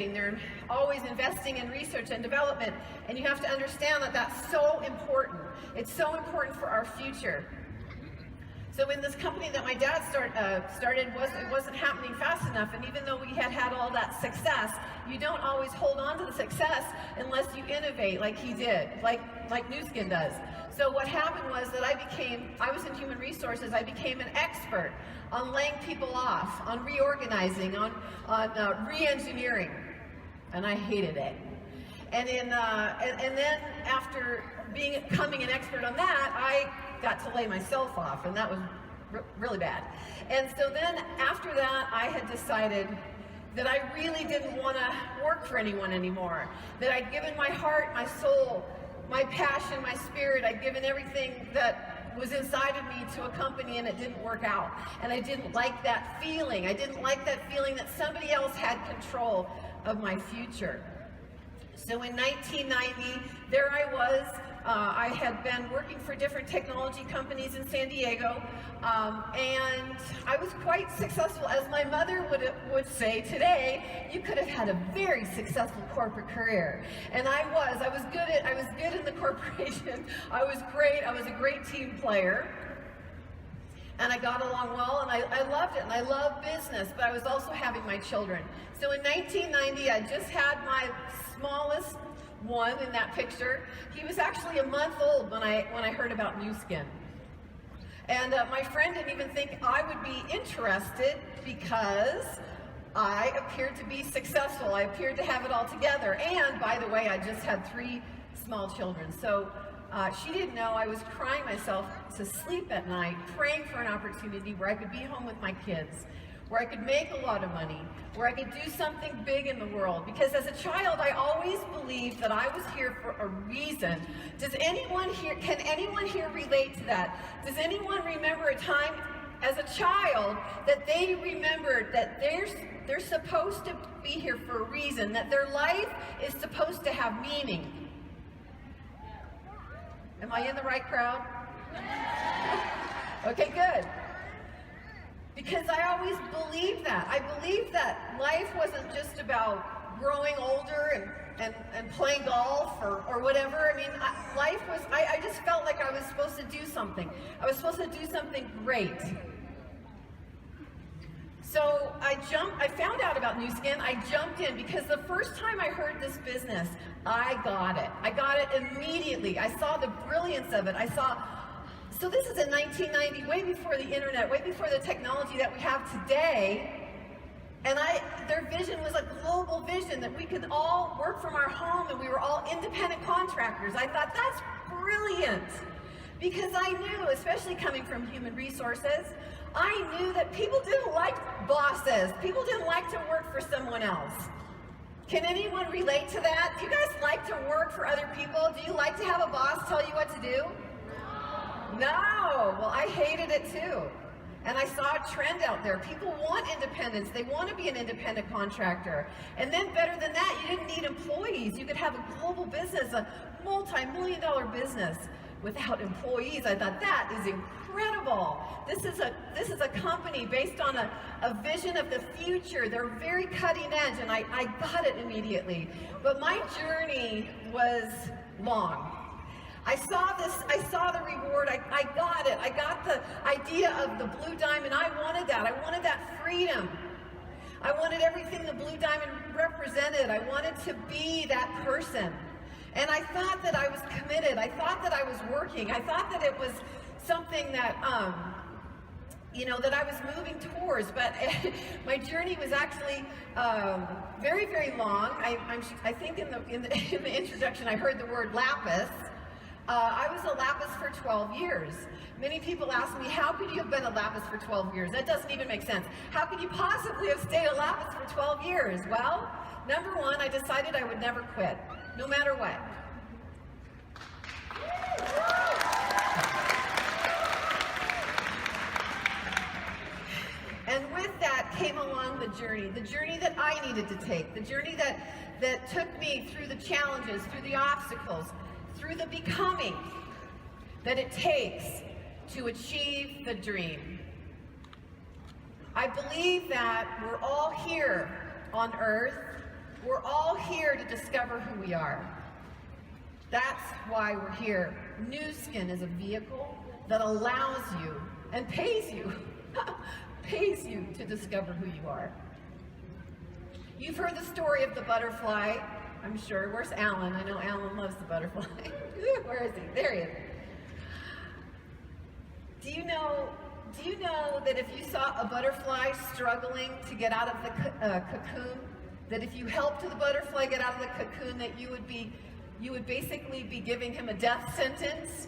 They're always investing in research and development, and you have to understand that that's so important. It's so important for our future. So in this company that my dad started, it wasn't happening fast enough, and even though we had all that success, you don't always hold on to the success unless you innovate like he did, like Nu Skin does. So what happened was that I was in human resources, I became an expert on laying people off, on reorganizing, on re-engineering, and I hated it. And then after becoming an expert on that, I got to lay myself off, and that was really bad. And so then after that, I had decided that I really didn't want to work for anyone anymore, that I'd given my heart, my soul, my passion, my spirit, I'd given everything that was inside of me to a company, and it didn't work out. And I didn't like that feeling. I didn't like that feeling that somebody else had control of my future. So in 1990, there I was. I had been working for different technology companies in San Diego, and I was quite successful. As my mother would say today, you could have had a very successful corporate career. And I was good in the corporation. I was great. I was a great team player. And I got along well, and I loved it, and I loved business, but I was also having my children. So in 1990, I just had my smallest one in that picture. He was actually a month old when I heard about Nu Skin. And my friend didn't even think I would be interested because I appeared to be successful. I appeared to have it all together. And by the way, I just had 3 small children. So she didn't know I was crying myself to sleep at night, praying for an opportunity where I could be home with my kids, where I could make a lot of money, where I could do something big in the world. Because as a child, I always believed that I was here for a reason. Can anyone here relate to that? Does anyone remember a time as a child that they remembered that they're supposed to be here for a reason, that their life is supposed to have meaning? Am I in the right crowd? Okay, good. Because I always believed that. I believed that life wasn't just about growing older and playing golf or whatever. I mean, life was, I just felt like I was supposed to do something. I was supposed to do something great. So I found out about Nu Skin, I jumped in because the first time I heard this business, I got it. I got it immediately. I saw the brilliance of it. So this is in 1990, way before the internet, way before the technology that we have today. And their vision was a global vision that we could all work from our home and we were all independent contractors. I thought, that's brilliant. Because I knew, especially coming from human resources, I knew that people didn't like bosses. People didn't like to work for someone else. Can anyone relate to that? Do you guys like to work for other people? Do you like to have a boss tell you what to do? No. Well, I hated it too. And I saw a trend out there. People want independence. They want to be an independent contractor. And then better than that, you didn't need employees. You could have a global business, a multi-million-dollar business without employees. I thought, that is incredible. This is a company based on a vision of the future. They're very cutting edge, and I got it immediately. But my journey was long. I saw the reward, I got it. I got the idea of the Blue Diamond. I wanted that freedom. I wanted everything the Blue Diamond represented. I wanted to be that person. And I thought that I was committed. I thought that I was working. I thought that it was something that, that I was moving towards. But my journey was actually very, very long. I think in the introduction I heard the word lapis. I was a lapis for 12 years. Many people ask me, how could you have been a lapis for 12 years? That doesn't even make sense. How could you possibly have stayed a lapis for 12 years? Well, number one, I decided I would never quit, no matter what. And with that came along the journey that I needed to take, the journey that took me through the challenges, through the obstacles, through the becoming that it takes to achieve the dream. I believe that we're all here on earth We're all here to discover who we are. That's why we're here. Nu Skin is a vehicle that allows you and pays you, pays you to discover who you are. You've heard the story of the butterfly, I'm sure. Where's Alan? I know Alan loves the butterfly. Where is he? There he is. Do you know that if you saw a butterfly struggling to get out of the cocoon, that if you helped the butterfly get out of the cocoon, that you would basically be giving him a death sentence?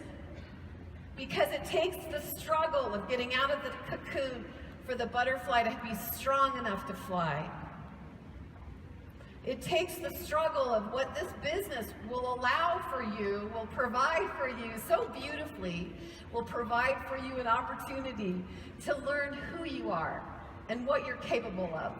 Because it takes the struggle of getting out of the cocoon for the butterfly to be strong enough to fly. It takes the struggle of what this business will allow for you, will provide for you so beautifully, will provide for you an opportunity to learn who you are and what you're capable of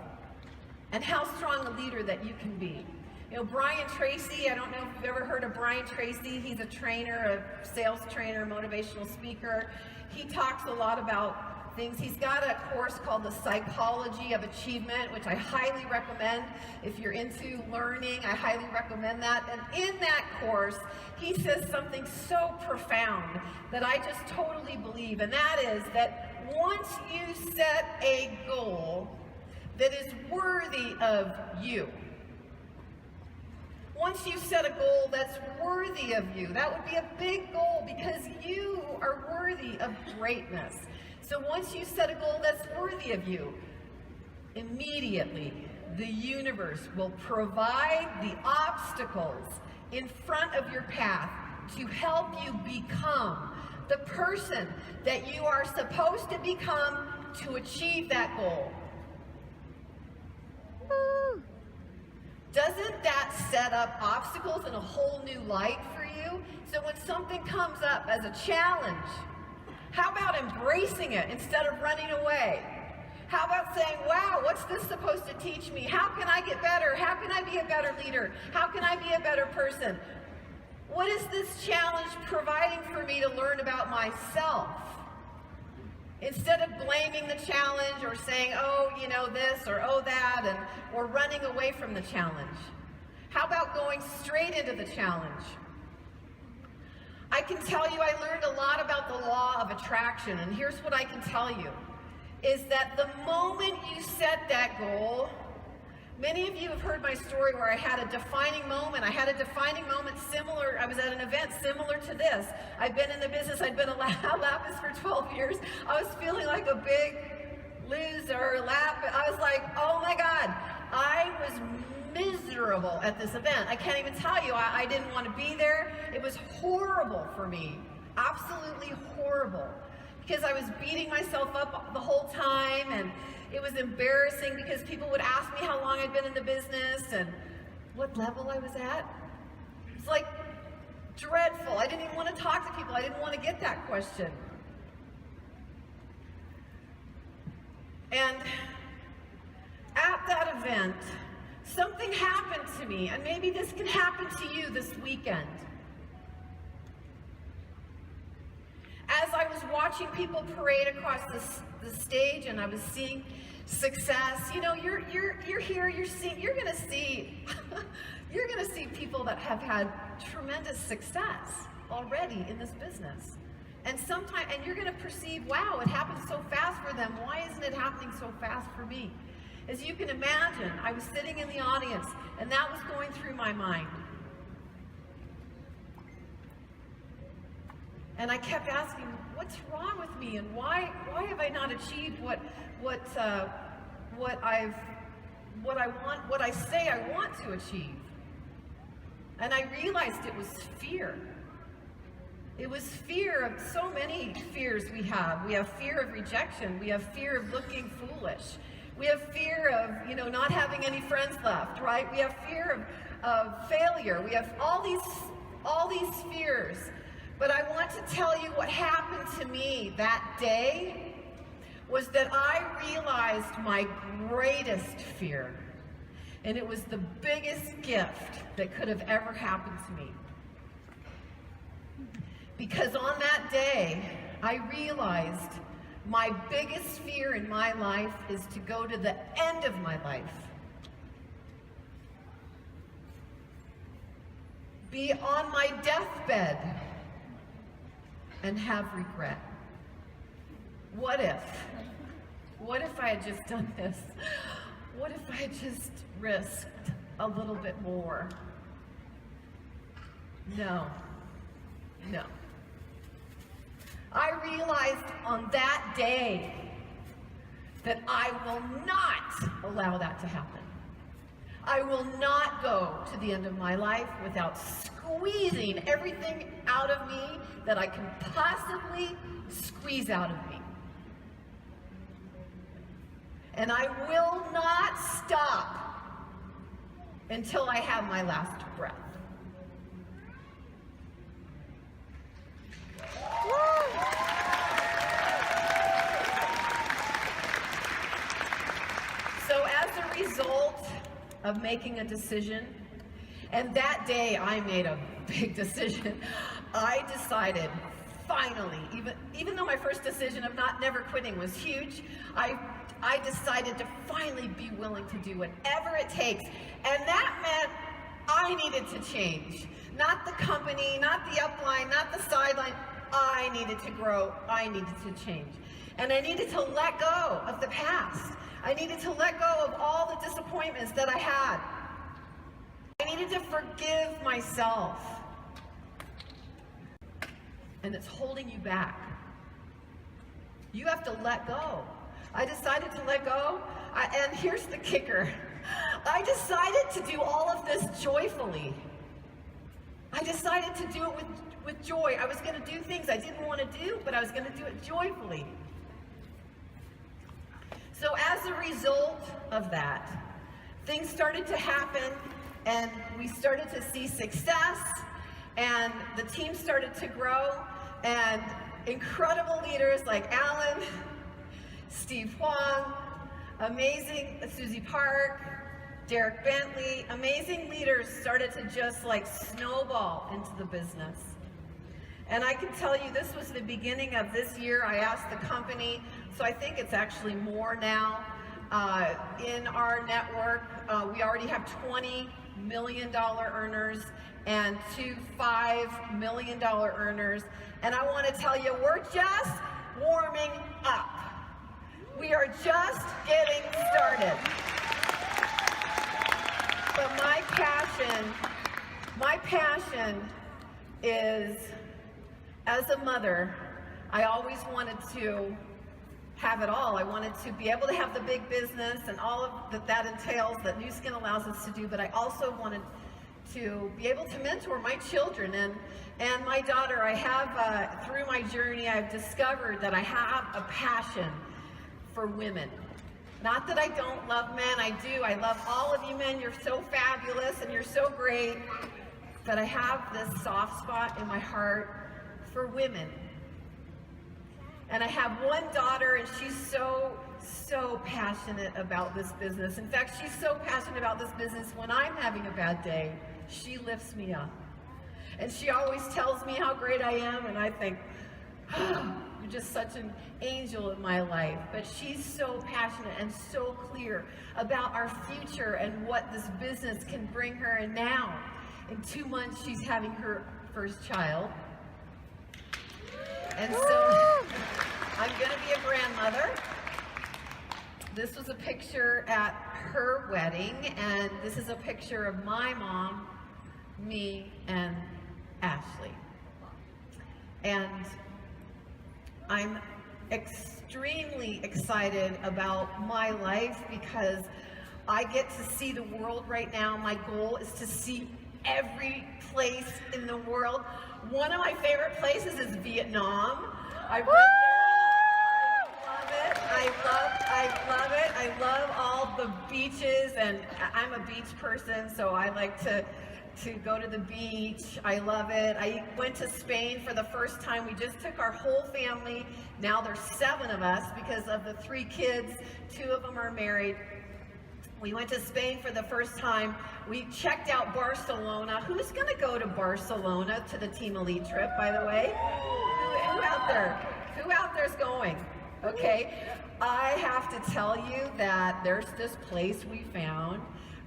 and how strong a leader that you can be. You know, Brian Tracy, I don't know if you've ever heard of Brian Tracy. He's a trainer, a sales trainer, motivational speaker. He talks a lot about things. He's got a course called The Psychology of Achievement, which I highly recommend. If you're into learning, I highly recommend that. And in that course, he says something so profound that I just totally believe, and that is that once you set a goal that is worthy of you, once you set a goal that's worthy of you, that would be a big goal because you are worthy of greatness. So once you set a goal that's worthy of you, immediately the universe will provide the obstacles in front of your path to help you become the person that you are supposed to become to achieve that goal. Doesn't that set up obstacles in a whole new light for you? So when something comes up as a challenge, how about embracing it instead of running away? How about saying, wow, what's this supposed to teach me? How can I get better? How can I be a better leader? How can I be a better person? What is this challenge providing for me to learn about myself? Instead of blaming the challenge or saying, oh, you know, this or oh, that, or running away from the challenge. How about going straight into the challenge? I can tell you I learned a lot about the law of attraction, and here's what I can tell you, is that the moment you set that goal, many of you have heard my story where I had a defining moment. I had a defining moment similar, I was at an event similar to this. I've been in the business, I'd been a lapis for 12 years. I was feeling like a big loser, I was like, oh my God, I was miserable at this event. I can't even tell you, I didn't want to be there. It was horrible for me, absolutely horrible. Because I was beating myself up the whole time, and it was embarrassing because people would ask me how long I'd been in the business and what level I was at. It's like dreadful. I didn't even want to talk to people. I didn't want to get that question. And at that event, something happened to me, and maybe this can happen to you this weekend. As I was watching people parade across the stage and I was seeing success, you know, you're here, you're gonna see people that have had tremendous success already in this business. And you're gonna perceive, wow, it happened so fast for them. Why isn't it happening so fast for me? As you can imagine, I was sitting in the audience and that was going through my mind. And I kept asking, what's wrong with me, and why have I not achieved what I say I want to achieve? And I realized it was fear. It was fear of so many fears we have. We have fear of rejection. We have fear of looking foolish. We have fear of, you know, not having any friends left, right? We have fear of failure. We have all these fears. But I want to tell you what happened to me that day was that I realized my greatest fear. And it was the biggest gift that could have ever happened to me. Because on that day, I realized my biggest fear in my life is to go to the end of my life. be on my deathbed and have regret. What if? What if I had just done this? What if I had just risked a little bit more? No, no. I realized on that day that I will not allow that to happen. I will not go to the end of my life without squeezing everything out of me that I can possibly squeeze out of me. And I will not stop until I have my last breath. So as a result of making a decision, and that day I made a big decision, I decided finally, even though my first decision of never quitting was huge, I decided to finally be willing to do whatever it takes. And that meant I needed to change. Not the company, not the upline, not the sideline. I needed to grow. I needed to change. And I needed to let go of the past. I needed to let go of all the disappointments that I had. I needed to forgive myself. And it's holding you back. You have to let go. I decided to let go, and here's the kicker. I decided to do all of this joyfully. I decided to do it with joy. I was going to do things I didn't want to do, but I was going to do it joyfully. So as a result of that, things started to happen, and we started to see success, and the team started to grow, and incredible leaders like Alan, Steve Huang, amazing Susie Park, Derek Bentley, amazing leaders started to just like snowball into the business. And I can tell you this was the beginning of this year. I asked the company, so I think it's actually more now. In our network, we already have 20 $1 million earners and 2 $5 million earners. And I want to tell you, we're just warming up. We are just getting started. But my passion is, as a mother, I always wanted to have it all. I wanted to be able to have the big business and all of that entails, that Nu Skin allows us to do, but I also wanted to be able to mentor my children and my daughter. I have, through my journey, I've discovered that I have a passion for women. Not that I don't love men, I do. I love all of you men. You're so fabulous and you're so great. But I have this soft spot in my heart for women. And I have one daughter, and she's so passionate about this business. In fact, she's so passionate about this business, when I'm having a bad day, she lifts me up. And she always tells me how great I am, and I think, oh, you're just such an angel in my life. But she's so passionate and so clear about our future and what this business can bring her. And now, in 2 months, she's having her first child. And so I'm going to be a grandmother. This was a picture at her wedding, and this is a picture of my mom, me, and Ashley. And I'm extremely excited about my life because I get to see the world right now. My goal is to see every place in the world. One of my favorite places is Vietnam. I went there. I love it. I love all the beaches, and I'm a beach person, so I like to go to the beach. I love it. I went to Spain for the first time. We just took our whole family. Now there's 7 of us because of the 3 kids. 2 of them are married. We went to Spain for the first time. We checked out Barcelona. Who's going to go to Barcelona to the Team Elite trip, by the way? Who out there? Who out there's going? Okay. I have to tell you that there's this place we found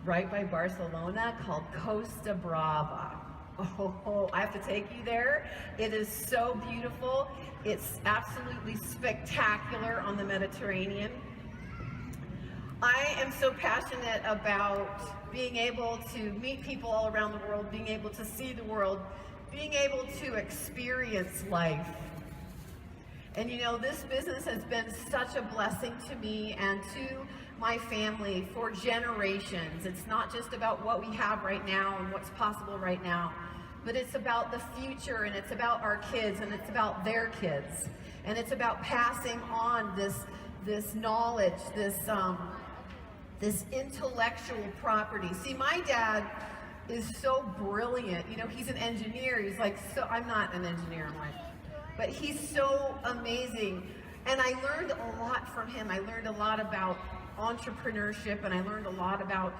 right by Barcelona called Costa Brava. Oh, I have to take you there. It is so beautiful. It's absolutely spectacular on the Mediterranean. I am so passionate about being able to meet people all around the world, being able to see the world, being able to experience life. And you know, this business has been such a blessing to me and to my family for generations. It's not just about what we have right now and what's possible right now, but it's about the future, and it's about our kids, and it's about their kids. And it's about passing on this knowledge, this intellectual property. See, my dad is so brilliant. You know, he's an engineer. He's like, I'm not an engineer, but he's so amazing. And I learned a lot from him. I learned a lot about entrepreneurship, and I learned a lot about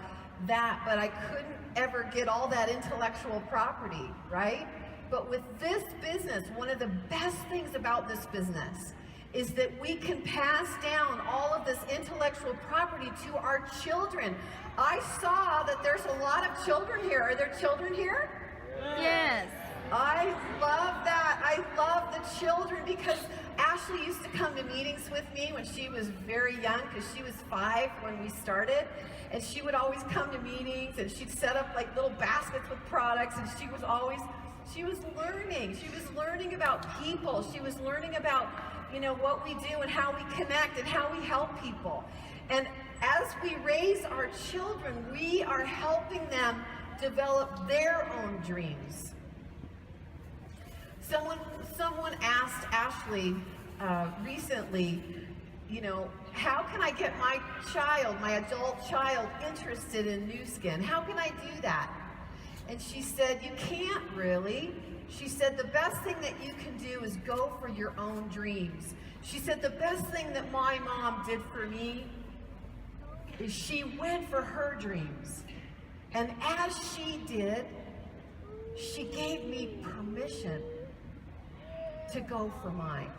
that, but I couldn't ever get all that intellectual property, right? But with this business, one of the best things about this business is that we can pass down all of this intellectual property to our children. I saw that there's a lot of children here. Are there children here? Yes. I love that. I love the children, because Ashley used to come to meetings with me when she was very young, because she was 5 when we started, and she would always come to meetings, and she'd set up like little baskets with products, and she was learning. She was learning about people. She was learning about, you know, what we do and how we connect and how we help people. And as we raise our children, we are helping them develop their own dreams. Someone asked Ashley recently, you know, how can I get my adult child, interested in Nu Skin? How can I do that? And she said, you can't really. She said, the best thing that you can do is go for your own dreams. She said, the best thing that my mom did for me is she went for her dreams. And as she did, she gave me permission to go for mine.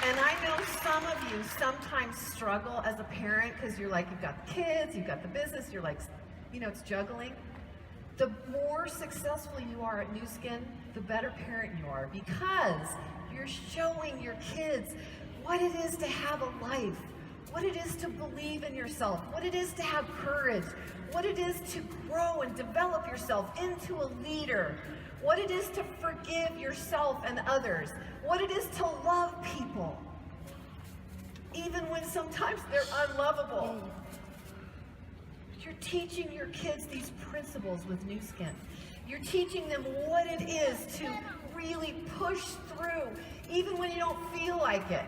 And I know some of you sometimes struggle as a parent, because you're like, you've got the kids, you've got the business, you're like, you know, it's juggling. The more successful you are at Nu Skin, the better parent you are, because you're showing your kids what it is to have a life, what it is to believe in yourself, what it is to have courage, what it is to grow and develop yourself into a leader, what it is to forgive yourself and others, what it is to love people, even when sometimes they're unlovable. You're teaching your kids these principles with Nu Skin. You're teaching them what it is to really push through, even when you don't feel like it.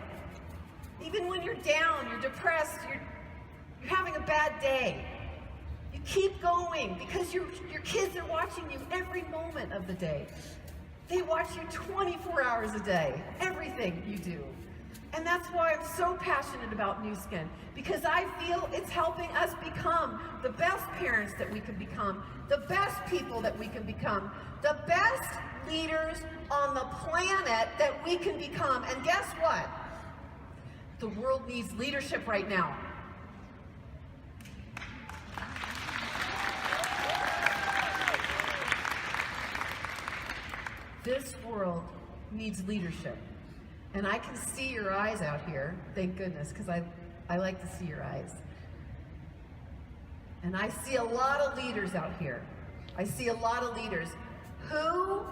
Even when you're down, you're depressed, you're having a bad day. You keep going, because your kids are watching you every moment of the day. They watch you 24 hours a day, everything you do. And that's why I'm so passionate about Nu Skin, because I feel it's helping us become the best parents that we can become, the best people that we can become, the best leaders on the planet that we can become. And guess what? The world needs leadership right now. This world needs leadership. And I can see your eyes out here, thank goodness, because I like to see your eyes. And I see a lot of leaders out here. I see a lot of leaders. Who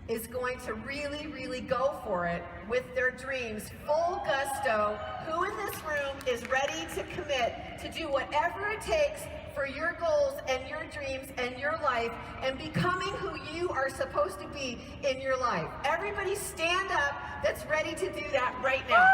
is going to really, really go for it with their dreams, full gusto? Who in this room is ready to commit to do whatever it takes for your goals and your dreams and your life, and becoming who you are supposed to be in your life? Everybody stand up that's ready to do that right now.